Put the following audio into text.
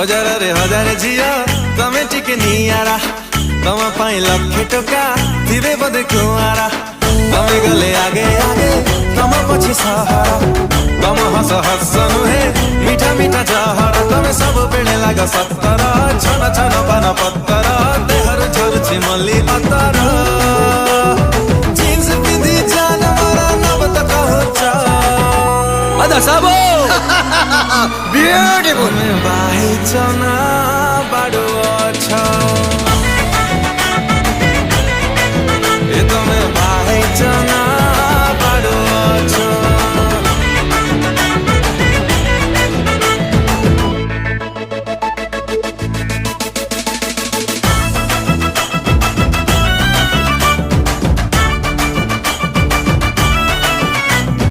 हजारे हजारे झिया तमे टिके नियारा तम पाई लक्षे टका थिबे बदे कुआरा तमे गले आगे आगे तम पछि सहारा तम हस हस नुहे मीठा मीठा जहरा तमे सब बेले लाग सत्तर छन छन पान पत्तर देहर झरुछि मल्ली अतर जीन्स पिंधी जान मरा नब तक होचा अदा साबो ब्यूटीफुल बाहे चना बाडो छ